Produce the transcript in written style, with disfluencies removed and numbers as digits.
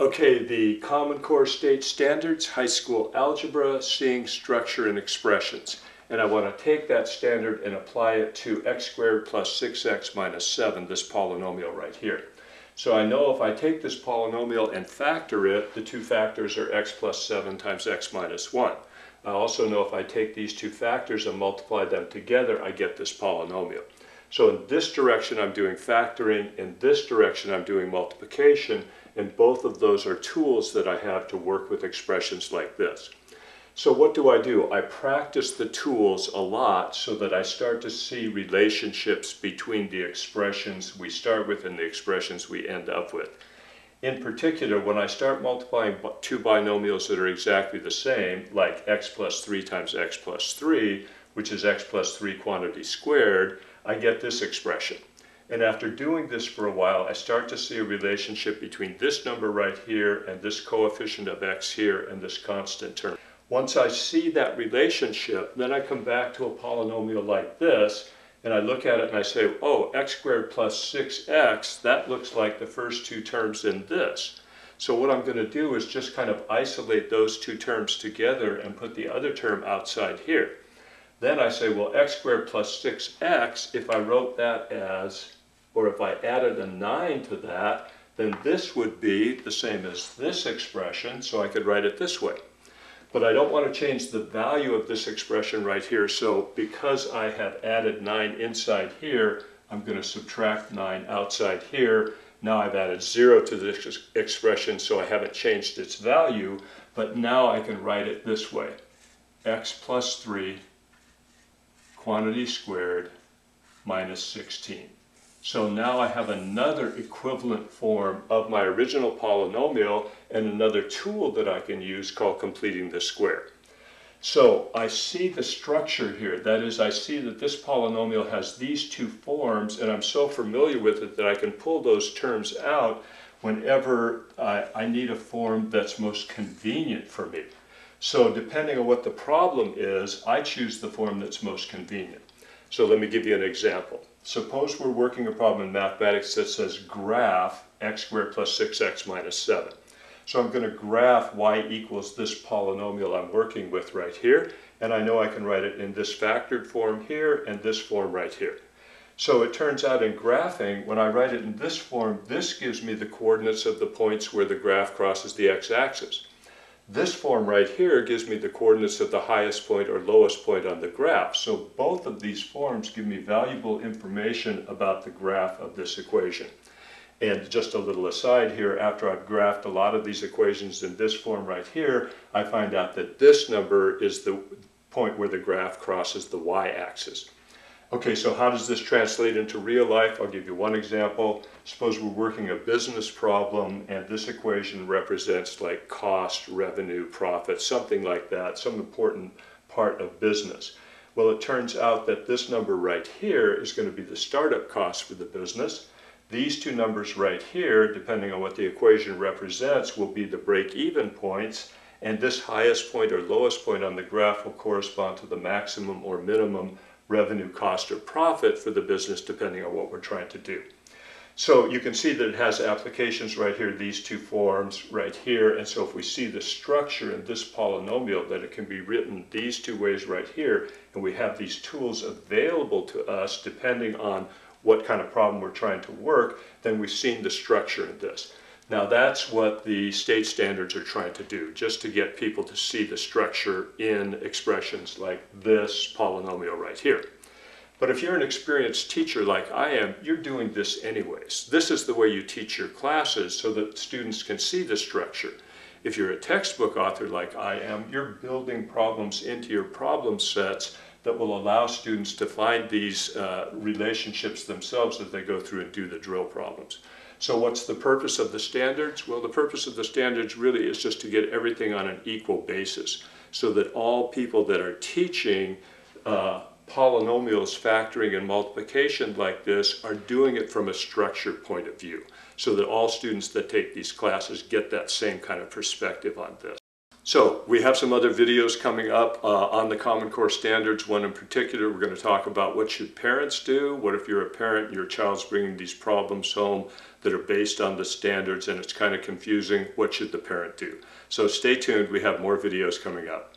Okay, the Common Core State Standards, High School Algebra, Seeing Structure and Expressions. And I want to take that standard and apply it to x squared plus 6x minus 7, this polynomial right here. So I know if I take this polynomial and factor it, the two factors are x plus 7 times x minus 1. I also know if I take these two factors and multiply them together, I get this polynomial. So in this direction I'm doing factoring, in this direction I'm doing multiplication, and both of those are tools that I have to work with expressions like this. So what do? I practice the tools a lot so that I start to see relationships between the expressions we start with and the expressions we end up with. In particular, when I start multiplying two binomials that are exactly the same, like x plus 3 times x plus 3, which is x plus 3 quantity squared, I get this expression. And after doing this for a while, I start to see a relationship between this number right here and this coefficient of x here and this constant term. Once I see that relationship, then I come back to a polynomial like this, and I look at it and I say, oh, x squared plus 6x, that looks like the first two terms in this. So what I'm going to do is just kind of isolate those two terms together and put the other term outside here. Then I say, well, x squared plus 6x, if I wrote that as, or if I added a 9 to that, then this would be the same as this expression, so I could write it this way. But I don't want to change the value of this expression right here, so because I have added 9 inside here, I'm going to subtract 9 outside here. Now I've added 0 to this expression, so I haven't changed its value, but now I can write it this way. X plus 3 quantity squared minus 16. So now I have another equivalent form of my original polynomial and another tool that I can use called completing the square. So I see the structure here. That is, I see that this polynomial has these two forms, and I'm so familiar with it that I can pull those terms out whenever I need a form that's most convenient for me. So depending on what the problem is, I choose the form that's most convenient. So let me give you an example. Suppose we're working a problem in mathematics that says graph x squared plus 6x minus 7. So I'm going to graph y equals this polynomial I'm working with right here, and I know I can write it in this factored form here and this form right here. So it turns out in graphing, when I write it in this form, this gives me the coordinates of the points where the graph crosses the x-axis. This form right here gives me the coordinates of the highest point or lowest point on the graph. So both of these forms give me valuable information about the graph of this equation. And just a little aside here, after I've graphed a lot of these equations in this form right here, I find out that this number is the point where the graph crosses the y-axis. Okay, so how does this translate into real life? I'll give you one example. Suppose we're working a business problem and this equation represents like cost, revenue, profit, something like that, some important part of business. Well, it turns out that this number right here is going to be the startup cost for the business. These two numbers right here, depending on what the equation represents, will be the break-even points, and this highest point or lowest point on the graph will correspond to the maximum or minimum revenue, cost, or profit for the business, depending on what we're trying to do. So you can see that it has applications right here, these two forms right here, and so if we see the structure in this polynomial, that it can be written these two ways right here, and we have these tools available to us depending on what kind of problem we're trying to work, then we've seen the structure in this. Now that's what the state standards are trying to do, just to get people to see the structure in expressions like this polynomial right here. But if you're an experienced teacher like I am, you're doing this anyways. This is the way you teach your classes so that students can see the structure. If you're a textbook author like I am, you're building problems into your problem sets that will allow students to find these relationships themselves as they go through and do the drill problems. So what's the purpose of the standards? Well, the purpose of the standards really is just to get everything on an equal basis so that all people that are teaching polynomials, factoring, and multiplication like this are doing it from a structured point of view so that all students that take these classes get that same kind of perspective on this. So we have some other videos coming up on the Common Core standards. One in particular, we're going to talk about what should parents do. What if you're a parent and your child's bringing these problems home that are based on the standards and it's kind of confusing? What should the parent do? So stay tuned. We have more videos coming up.